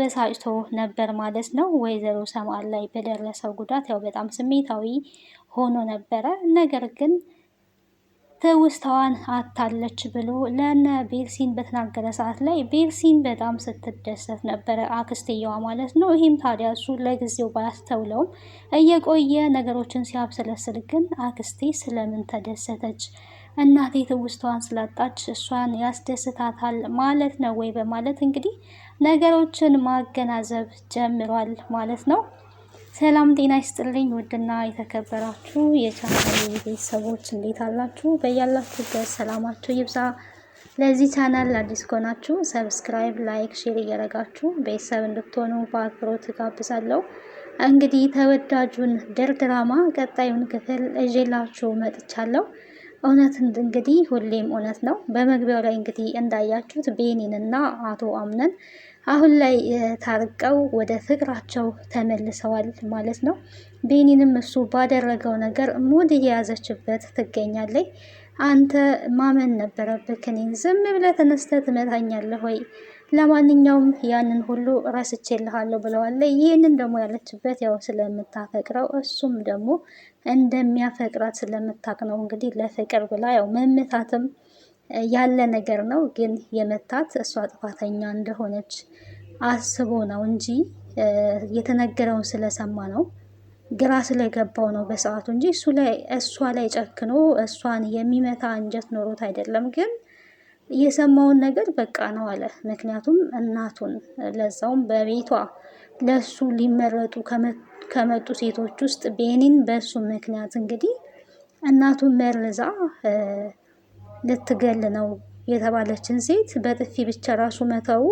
በሳጭቶ ነበር ማለት ነው። ወይዘሮ ሰምአል ላይ በደረሰው ጉዳት ያው በጣም ስሜታዊ ሆኖ ነበረ። ነገር ግን ትውስታዋን አታለች ብሎ ለነ ቤርሲን በተናገረ ሰዓት ላይ ቤርሲን በጣም ስትደሰት ነበረ፣ አክስትየዋ ማለት ነው። ይህም ታዲያ እሱ ለጊዜው ባያስተውለውም እየቆየ ነገሮችን ሲያብሰለስል ግን አክስቴ ስለምን ተደሰተች? እናቴ ትውስታዋን ስላጣች እሷን ያስደስታታል ማለት ነው ወይ? በማለት እንግዲህ ነገሮችን ማገናዘብ ጀምሯል ማለት ነው። ሰላም ጤና ይስጥልኝ ውድና የተከበራችሁ የቻናል ቤተሰቦች እንዴት አላችሁ? በያላችሁበት ሰላማችሁ ይብዛ። ለዚህ ቻናል አዲስ ከሆናችሁ ሰብስክራይብ፣ ላይክ፣ ሼር እያደረጋችሁ ቤተሰብ እንድትሆኑ በአክብሮት ጋብዛለሁ። እንግዲህ ተወዳጁን ድራማ ቀጣዩን ክፍል እዤላችሁ መጥቻለሁ። እውነት እንግዲህ ሁሌም እውነት ነው። በመግቢያው ላይ እንግዲህ እንዳያችሁት ቤኒንና አቶ አምነን አሁን ላይ ታርቀው ወደ ፍቅራቸው ተመልሰዋል ማለት ነው። ቤኒንም እሱ ባደረገው ነገር ሙድ እየያዘችበት ትገኛለች። አንተ ማመን ነበረብህ፣ እኔን ዝም ብለህ ተነስተህ ትመታኛለህ ወይ? ለማንኛውም ያንን ሁሉ ረስቼልሃለሁ ብለዋለች። ይህንን ደግሞ ያለችበት ያው ስለምታፈቅረው እሱም ደግሞ እንደሚያፈቅራት ስለምታቅ ነው። እንግዲህ ለፍቅር ብላ ያው መመታትም ያለ ነገር ነው። ግን የመታት እሷ ጥፋተኛ እንደሆነች አስቦ ነው እንጂ የተነገረውን ስለሰማ ነው፣ ግራ ስለገባው ነው በሰዓቱ እንጂ እሷ ላይ ጨክኖ እሷን የሚመታ አንጀት ኖሮት አይደለም። ግን የሰማውን ነገር በቃ ነው አለ። ምክንያቱም እናቱን ለዛውም በቤቷ ለሱ ሊመረጡ ከመጡ ሴቶች ውስጥ ቤኒን በሱ ምክንያት እንግዲህ እናቱን መርዛ ልትገል ነው የተባለችን ሴት በጥፊ ብቻ ራሱ መተው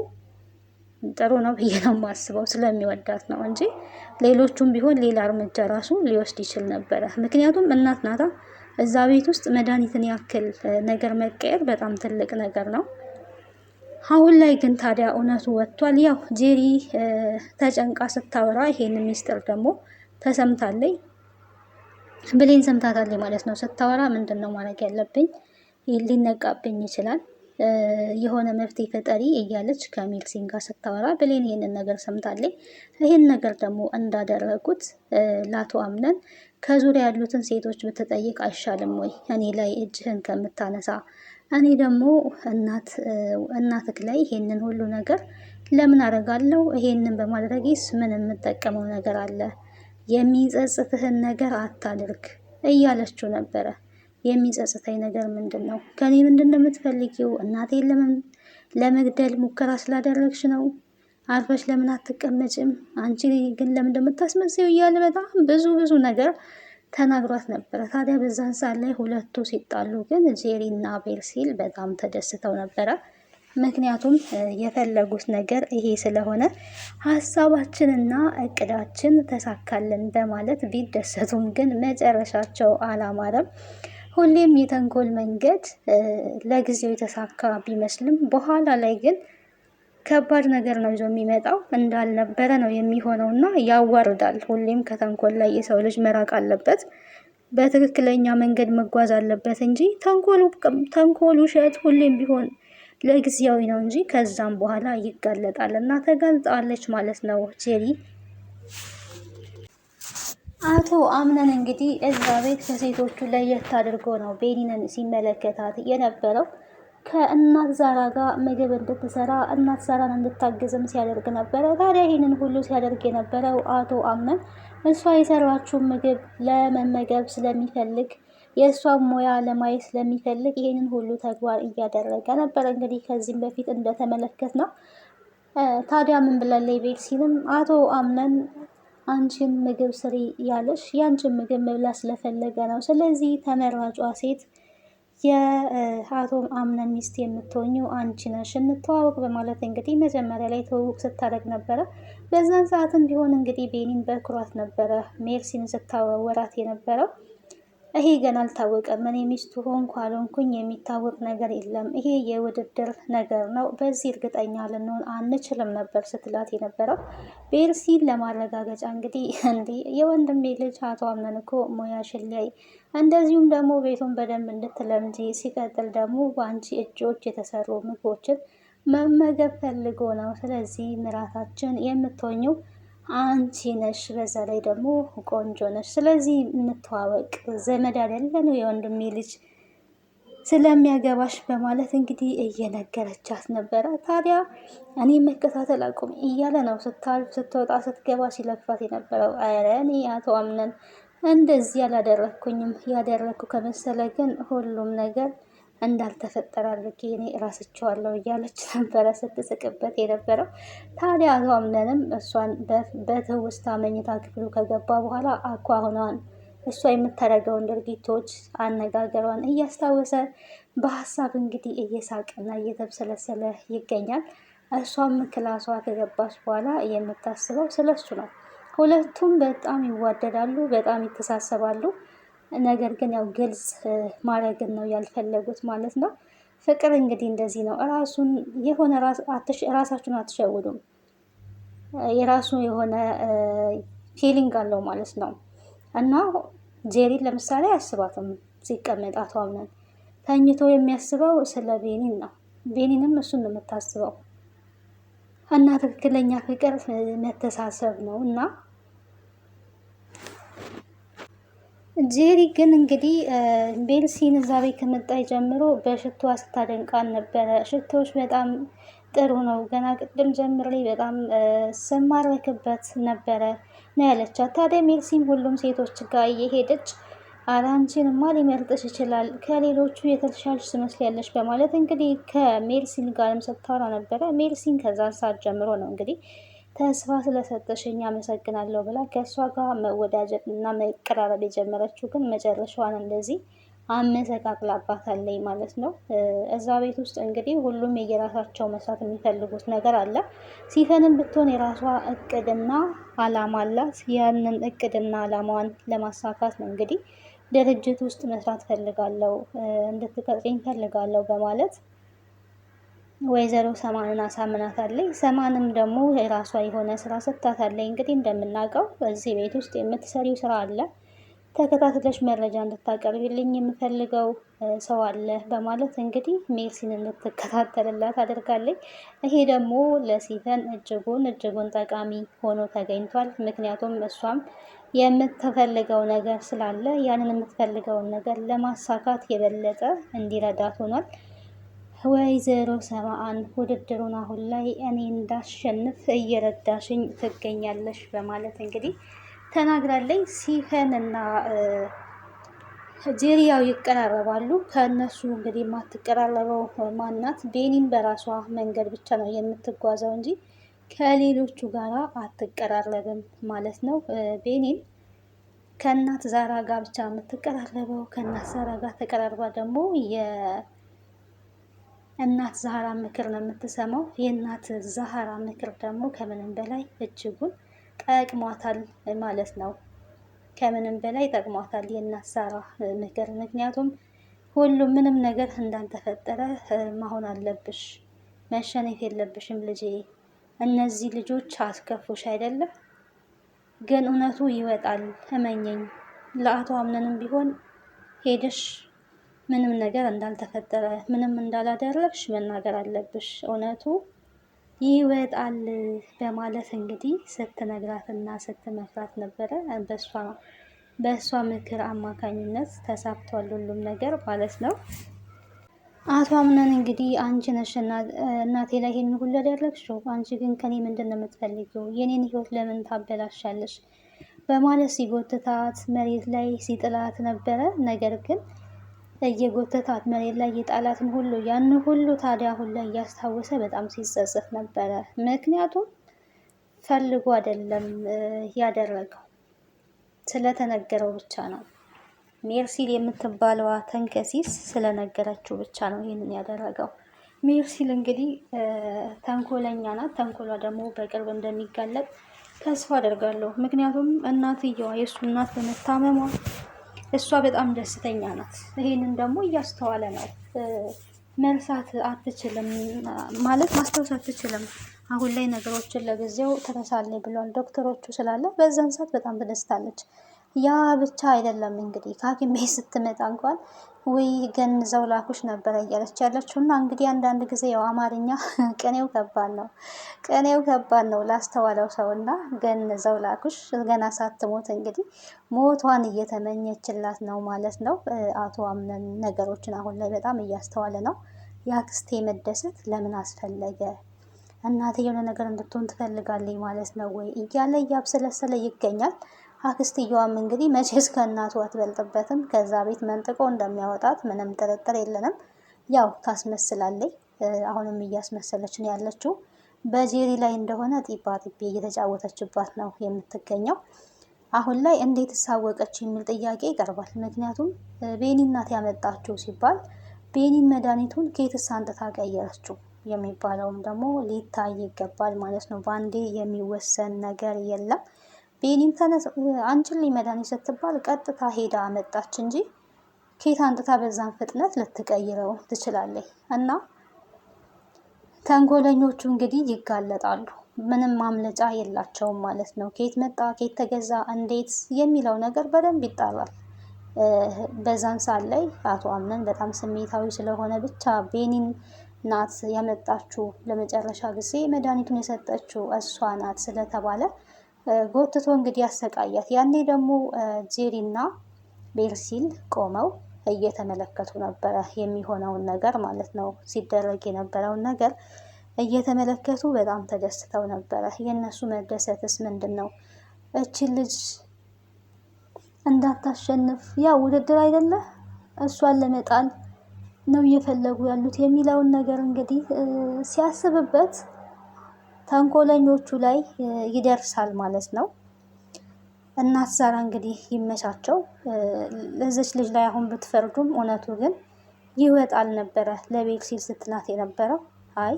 ጥሩ ነው ብዬ ነው የማስበው። ስለሚወዳት ነው እንጂ ሌሎቹም ቢሆን ሌላ እርምጃ ራሱ ሊወስድ ይችል ነበረ። ምክንያቱም እናት ናታ። እዛ ቤት ውስጥ መድኃኒትን ያክል ነገር መቀየር በጣም ትልቅ ነገር ነው። አሁን ላይ ግን ታዲያ እውነቱ ወጥቷል። ያው ጄሪ ተጨንቃ ስታወራ ይሄን ሚስጥር ደግሞ ተሰምታለች። ብሌን ሰምታታለች ማለት ነው። ስታወራ ምንድን ነው ማድረግ ያለብኝ? ሊነቃብኝ ይችላል፣ የሆነ መፍትሄ ፈጠሪ እያለች ከሜርሲን ጋር ስታወራ ብሌን ይሄንን ነገር ሰምታለች። ይሄን ነገር ደግሞ እንዳደረጉት ለአቶ አምነን ከዙሪያ ያሉትን ሴቶች ብትጠይቅ አይሻልም ወይ? እኔ ላይ እጅህን ከምታነሳ እኔ ደግሞ እናትክ ላይ ይሄንን ሁሉ ነገር ለምን አደርጋለሁ? ይሄንን በማድረጌስ ምን የምጠቀመው ነገር አለ? የሚጸጽትህን ነገር አታድርግ እያለችው ነበረ። የሚጸጽተኝ ነገር ምንድን ነው? ከኔ ምንድን ነው የምትፈልጊው? እናቴን ለመግደል ሙከራ ስላደረግሽ ነው? አርፈሽ ለምን አትቀመጭም? አንቺ ግን ለምን እንደምታስመስይው እያለ በጣም ብዙ ነገር ተናግሯት ነበረ። ታዲያ በዛን ሰዓት ላይ ሁለቱ ሲጣሉ ግን ጄሪ እና ቤርሲል በጣም ተደስተው ነበረ። ምክንያቱም የፈለጉት ነገር ይሄ ስለሆነ ሀሳባችንና እቅዳችን ተሳካልን በማለት ቢደሰቱም ግን መጨረሻቸው አላማረም። ሁሌም የተንኮል መንገድ ለጊዜው የተሳካ ቢመስልም በኋላ ላይ ግን ከባድ ነገር ነው ይዞ የሚመጣው። እንዳልነበረ ነው የሚሆነው እና ያዋርዳል። ሁሌም ከተንኮል ላይ የሰው ልጅ መራቅ አለበት፣ በትክክለኛ መንገድ መጓዝ አለበት እንጂ ተንኮል፣ ውሸት ሁሌም ቢሆን ለጊዜያዊ ነው እንጂ ከዛም በኋላ ይጋለጣል እና ተጋልጣለች ማለት ነው ጄሪ። አቶ አምነን እንግዲህ እዛ ቤት ከሴቶቹ ለየት አድርጎ ነው ቤኒንን ሲመለከታት የነበረው። ከእናት ዛራ ጋር ምግብ እንድትሰራ እናት ዛራን እንድታግዝም ሲያደርግ ነበረ። ታዲያ ይህንን ሁሉ ሲያደርግ የነበረው አቶ አምነን እሷ የሰራችውን ምግብ ለመመገብ ስለሚፈልግ፣ የእሷን ሙያ ለማየት ስለሚፈልግ ይህንን ሁሉ ተግባር እያደረገ ነበረ። እንግዲህ ከዚህም በፊት እንደተመለከት ነው። ታዲያ ምን ብላለች ቤርሲንም አቶ አምነን አንቺን ምግብ ስሪ ያለሽ ያንቺን ምግብ መብላት ስለፈለገ ነው። ስለዚህ ተመራጯ ሴት የአቶ አምነን ሚስት የምትሆኚው አንቺ ነሽ፣ እንተዋወቅ በማለት እንግዲህ መጀመሪያ ላይ ትውውቅ ስታደርግ ነበረ። በዛን ሰዓትም ቢሆን እንግዲህ ቤኒን በኩራት ነበረ ሜርሲን ስታወራት የነበረው። ይሄ ገና አልታወቀም፣ እኔ ሚስቱ ሆንኩ አልሆንኩኝ የሚታወቅ ነገር የለም፣ ይሄ የውድድር ነገር ነው፣ በዚህ እርግጠኛ ልንሆን አንችልም ነበር ስትላት የነበረው። ቤርሲን ለማረጋገጫ እንግዲህ እንዲህ የወንድሜ ልጅ አቶ አምነን እኮ ሙያሽን ላይ እንደዚሁም ደግሞ ቤቱን በደንብ እንድትለምጂ፣ ሲቀጥል ደግሞ በአንቺ እጆች የተሰሩ ምግቦችን መመገብ ፈልጎ ነው። ስለዚህ ምራታችን የምትሆኚው አንቺ ነሽ፣ በዛ ላይ ደግሞ ቆንጆ ነሽ። ስለዚህ እንተዋወቅ፣ ዘመድ አይደለን የወንድሜ ልጅ ስለሚያገባሽ በማለት እንግዲህ እየነገረቻት ነበረ። ታዲያ እኔ መከታተል አቁም እያለ ነው ስታልፍ ስትወጣ ስትገባ ሲለፋት የነበረው። ኧረ እኔ አቶ አምነን እንደዚህ አላደረግኩኝም፣ ያደረግኩ ከመሰለ ግን ሁሉም ነገር እንዳልተፈጠረ አድርጌ እኔ እራስቸዋለሁ እያለች ነበረ ስትስቅበት የነበረው። ታዲያ አቶ አምነንም እሷን በትውስታ መኝታ ክፍሉ ከገባ በኋላ አኳኋኗን እሷ የምታደርገውን ድርጊቶች አነጋገሯን እያስታወሰ በሀሳብ እንግዲህ እየሳቀና እየተብሰለሰለ ይገኛል። እሷም ክላሷ ከገባች በኋላ የምታስበው ስለሱ ነው። ሁለቱም በጣም ይዋደዳሉ፣ በጣም ይተሳሰባሉ። ነገር ግን ያው ግልጽ ማድረግን ነው ያልፈለጉት ማለት ነው። ፍቅር እንግዲህ እንደዚህ ነው። ራሱን የሆነ ራሳችሁን አትሸውዱም። የራሱ የሆነ ፊሊንግ አለው ማለት ነው። እና ጄሪን ለምሳሌ አያስባትም ሲቀመጥ አቶ አምነን ተኝቶ የሚያስበው ስለ ቤኒን ነው። ቤኒንም እሱን ነው የምታስበው። እና ትክክለኛ ፍቅር መተሳሰብ ነው። እና ጄሪ ግን እንግዲህ ቤልሲን እዛ ቤት ከመጣች ጀምሮ በሽቷ ስታደንቃን ነበረ። ሽቶዎች በጣም ጥሩ ነው፣ ገና ቅድም ጀምሬ በጣም ስማረክበት ነበረ ነው ያለቻት። ታዲያ ሜልሲም ሁሉም ሴቶች ጋር እየሄደች አንቺንማ ሊመርጥሽ ይችላል፣ ከሌሎቹ የተሻልሽ ትመስያለሽ በማለት እንግዲህ ከሜልሲን ጋርም ስታወራ ነበረ። ሜልሲን ከዛ ሰዓት ጀምሮ ነው እንግዲህ ተስፋ ስለሰጠሽኝ አመሰግናለሁ ብላ ከእሷ ጋር መወዳጀት እና መቀራረብ የጀመረችው፣ ግን መጨረሻዋን እንደዚህ አመሰቃቅላባታለች ማለት ነው። እዛ ቤት ውስጥ እንግዲህ ሁሉም የየራሳቸው መስራት የሚፈልጉት ነገር አለ። ሲፈንም ብትሆን የራሷ እቅድና አላማ አላት። ያንን እቅድና አላማዋን ለማሳካት ነው እንግዲህ ድርጅት ውስጥ መስራት ፈልጋለሁ፣ እንድትቀጥሪኝ ፈልጋለሁ በማለት ወይዘሮ ሰማንን አሳምናታለች። ሰማንም ደግሞ የራሷ የሆነ ስራ ሰጥታታለች። እንግዲህ እንደምናውቀው በዚህ ቤት ውስጥ የምትሰሪው ስራ አለ፣ ተከታትለሽ መረጃ እንድታቀርብልኝ የምፈልገው ሰው አለ በማለት እንግዲህ ሜርሲን እንድትከታተልላት አድርጋለች። ይሄ ደግሞ ለሲፈን እጅጉን ጠቃሚ ሆኖ ተገኝቷል። ምክንያቱም እሷም የምትፈልገው ነገር ስላለ ያንን የምትፈልገውን ነገር ለማሳካት የበለጠ እንዲረዳት ሆኗል። ወይዘሮ ሰማአን ውድድሩን አሁን ላይ እኔ እንዳሸንፍ እየረዳሽኝ ትገኛለሽ በማለት እንግዲህ ተናግራለኝ። ሲፈን እና ጄሪያው ይቀራረባሉ። ከእነሱ እንግዲህ የማትቀራረበው ማናት? ቤኒን በራሷ መንገድ ብቻ ነው የምትጓዘው እንጂ ከሌሎቹ ጋራ አትቀራረብም ማለት ነው። ቤኒን ከእናት ዛራ ጋር ብቻ የምትቀራረበው። ከእናት ዛራ ጋር ተቀራርባ ደግሞ የእናት ዛራ ምክር ነው የምትሰማው። የእናት ዛራ ምክር ደግሞ ከምንም በላይ እጅጉን ጠቅሟታል ማለት ነው። ከምንም በላይ ጠቅሟታል የእናት ዛራ ምክር። ምክንያቱም ሁሉም ምንም ነገር እንዳልተፈጠረ መሆን አለብሽ፣ መሸነፍ የለብሽም ልጄ። እነዚህ ልጆች አስከፉሽ አይደለም፣ ግን እውነቱ ይወጣል፣ እመኘኝ። ለአቶ አምነንም ቢሆን ሄደሽ ምንም ነገር እንዳልተፈጠረ ምንም እንዳላደረግሽ መናገር አለብሽ፣ እውነቱ ይወጣል በማለት እንግዲህ ስትነግራትና ስትመክራት ነበረ። በእሷ ምክር አማካኝነት ተሳክቷል ሁሉም ነገር ማለት ነው። አቶ አምነን እንግዲህ አንቺ ነሽ እናቴ ላይ ይሄን ሁሉ ያደረግሽው፣ አንቺ ግን ከኔ ምንድን ነው የምትፈልጊው? የኔን ህይወት ለምን ታበላሻለሽ? በማለት ሲጎትታት መሬት ላይ ሲጥላት ነበረ። ነገር ግን እየጎተታት መሬት ላይ የጣላትን ሁሉ ያን ሁሉ ታዲያ አሁን ላይ እያስታወሰ በጣም ሲጸጸት ነበረ። ምክንያቱም ፈልጎ አይደለም ያደረገው፣ ስለተነገረው ብቻ ነው። ሜርሲል የምትባለዋ ተንከሲስ ስለነገረችው ብቻ ነው ይህንን ያደረገው። ሜርሲል እንግዲህ ተንኮለኛ ናት። ተንኮሏ ደግሞ በቅርብ እንደሚጋለጥ ተስፋ አደርጋለሁ። ምክንያቱም እናትየዋ የእሱ እናት በመታመሟ እሷ በጣም ደስተኛ ናት። ይሄንን ደግሞ እያስተዋለ ነው። መርሳት አትችልም ማለት ማስታወስ አትችልም። አሁን ላይ ነገሮችን ለጊዜው ትረሳለች ብለዋል ዶክተሮቹ ስላለ በዛን ሰዓት በጣም ትደስታለች። ያ ብቻ አይደለም እንግዲህ ከሐኪም ቤት ስትመጣ እንኳን ውይ ገንዘው ላኩሽ ነበረ እያለች ያለችው። እና እንግዲህ አንዳንድ ጊዜ ያው አማርኛ ቅኔው ከባድ ነው ላስተዋለው ሰው። እና ገንዘው ላኩሽ ገና ሳትሞት እንግዲህ ሞቷን እየተመኘችላት ነው ማለት ነው። አቶ አምነን ነገሮችን አሁን ላይ በጣም እያስተዋለ ነው። የአክስቴ መደሰት ለምን አስፈለገ? እናቴ የሆነ ነገር እንድትሆን ትፈልጋለች ማለት ነው ወይ እያለ እያብሰለሰለ ይገኛል። አክስትየዋም እንግዲህ መቼስ ከእናቱ አትበልጥበትም። ከዛ ቤት መንጥቆ እንደሚያወጣት ምንም ጥርጥር የለንም። ያው ታስመስላለች። አሁንም እያስመሰለች ነው ያለችው። በጄሪ ላይ እንደሆነ ጢባ ጢቤ እየተጫወተችባት ነው የምትገኘው። አሁን ላይ እንዴት ሳወቀች የሚል ጥያቄ ይቀርባል። ምክንያቱም ቤኒ እናት ያመጣችው ሲባል ቤኒን መድኃኒቱን ከየትስ አንጥታ ቀየረችው የሚባለውም ደግሞ ሊታይ ይገባል ማለት ነው። በአንዴ የሚወሰን ነገር የለም። ቤኒም አንቺልኝ መድኃኒት ስትባል ቀጥታ ሄዳ አመጣች እንጂ ከየት አንጥታ በዛን ፍጥነት ልትቀይረው ትችላለች? እና ተንኮለኞቹ እንግዲህ ይጋለጣሉ። ምንም ማምለጫ የላቸውም ማለት ነው። ከየት መጣ፣ ከየት ተገዛ፣ እንዴት የሚለው ነገር በደንብ ይጣራል። በዛን ሰዓት ላይ አቶ አምነን በጣም ስሜታዊ ስለሆነ ብቻ ቤኒን ናት ያመጣችው ለመጨረሻ ጊዜ መድኃኒቱን የሰጠችው እሷ ናት ስለተባለ ጎትቶ እንግዲህ ያሰቃያት። ያኔ ደግሞ ጄሪና ቤርሲል ቆመው እየተመለከቱ ነበረ የሚሆነውን ነገር ማለት ነው። ሲደረግ የነበረውን ነገር እየተመለከቱ በጣም ተደስተው ነበረ። የእነሱ መደሰትስ ምንድን ነው? እችን ልጅ እንዳታሸንፍ ያ ውድድር አይደለ እሷን ለመጣል ነው እየፈለጉ ያሉት የሚለውን ነገር እንግዲህ ሲያስብበት ተንኮለኞቹ ላይ ይደርሳል ማለት ነው። እናት ዛራ እንግዲህ ይመቻቸው። ለዚች ልጅ ላይ አሁን ብትፈርዱም እውነቱ ግን ይወጣል ነበረ ለቤርሲል ስትላት የነበረው። አይ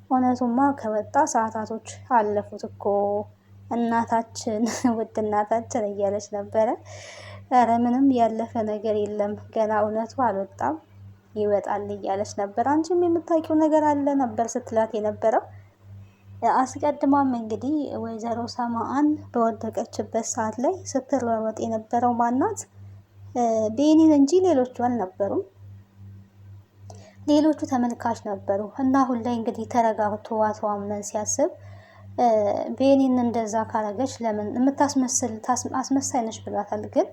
እውነቱማ ከወጣ ሰዓታቶች አለፉት እኮ እናታችን ውድ እናታችን እያለች ነበረ። ኧረ ምንም ያለፈ ነገር የለም ገና እውነቱ አልወጣም ይወጣል እያለች ነበር። አንቺም የምታውቂው ነገር አለ ነበር ስትላት የነበረው። አስቀድማም እንግዲህ ወይዘሮ ሰማአን በወደቀችበት ሰዓት ላይ ስትሯሯጥ የነበረው ማናት? ቤኒን እንጂ ሌሎቹ አልነበሩም። ሌሎቹ ተመልካች ነበሩ። እና አሁን ላይ እንግዲህ ተረጋግቶ አቶ አምነን ሲያስብ ቤኒን እንደዛ ካረገች ለምን የምታስመስል አስመሳይ ነች ብሏታል። ግን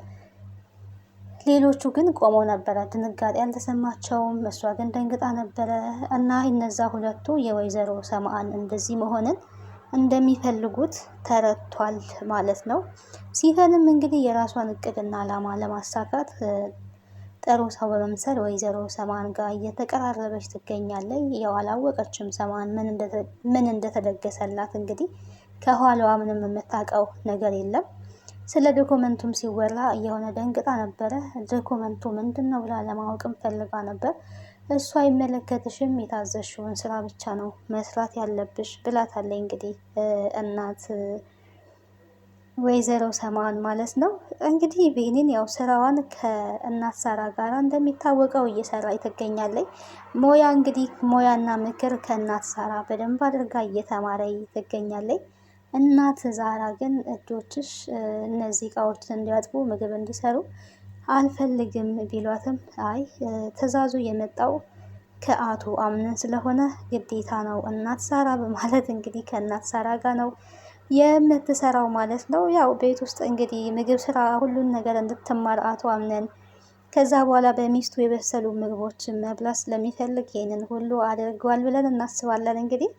ሌሎቹ ግን ቆመው ነበረ፣ ድንጋጤ አልተሰማቸውም። እሷ ግን ደንግጣ ነበረ። እና እነዛ ሁለቱ የወይዘሮ ሰማአን እንደዚህ መሆንን እንደሚፈልጉት ተረድቷል ማለት ነው። ሲፈንም እንግዲህ የራሷን እቅድና ዓላማ ለማሳካት ጥሩ ሰው በመምሰል ወይዘሮ ሰማን ጋር እየተቀራረበች ትገኛለች። ያው አላወቀችም ሰማን ምን እንደተደገሰላት። እንግዲህ ከኋላዋ ምንም የምታውቀው ነገር የለም። ስለ ዶክመንቱም ሲወራ የሆነ ደንግጣ ነበረ። ዶክመንቱ ምንድን ነው ብላ ለማወቅም ፈልጋ ነበር። እሱ አይመለከትሽም፣ የታዘዝሽውን ስራ ብቻ ነው መስራት ያለብሽ ብላታለች። እንግዲህ እናት ወይዘሮ ሰማን ማለት ነው። እንግዲህ ቤኒን ያው ስራዋን ከእናት ሳራ ጋር እንደሚታወቀው እየሰራ ትገኛለች። ሞያ እንግዲህ ሞያና ምክር ከእናት ሳራ በደንብ አድርጋ እየተማረ ትገኛለች። እናት ዛራ ግን እጆችሽ እነዚህ እቃዎች እንዲያጥቡ ምግብ እንዲሰሩ አልፈልግም ቢሏትም አይ ትዕዛዙ የመጣው ከአቶ አምነን ስለሆነ ግዴታ ነው እናት ሳራ በማለት እንግዲህ ከእናት ሳራ ጋር ነው የምትሰራው ማለት ነው። ያው ቤት ውስጥ እንግዲህ ምግብ ስራ ሁሉን ነገር እንድትማር አቶ አምነን ከዛ በኋላ በሚስቱ የበሰሉ ምግቦችን መብላት ስለሚፈልግ ይህንን ሁሉ አድርገዋል ብለን እናስባለን። እንግዲህ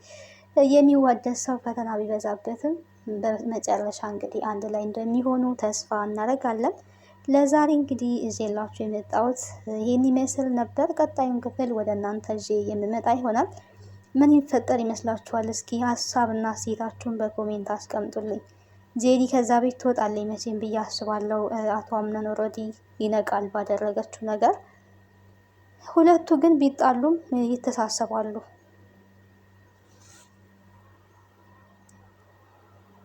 የሚዋደድ ሰው ፈተና ቢበዛበትም በመጨረሻ እንግዲህ አንድ ላይ እንደሚሆኑ ተስፋ እናደርጋለን። ለዛሬ እንግዲህ ይዤላችሁ የመጣሁት ይህን ይመስል ነበር። ቀጣዩን ክፍል ወደ እናንተ ይዤ የምመጣ ይሆናል። ምን ይፈጠር ይመስላችኋል? እስኪ ሀሳብና ሴታችሁን በኮሜንት አስቀምጡልኝ። ጄኒ ከዛ ቤት ትወጣለች መቼም ብዬ አስባለሁ። አቶ አምነን ኦልሬዲ ይነቃል ባደረገችው ነገር። ሁለቱ ግን ቢጣሉም ይተሳሰባሉ።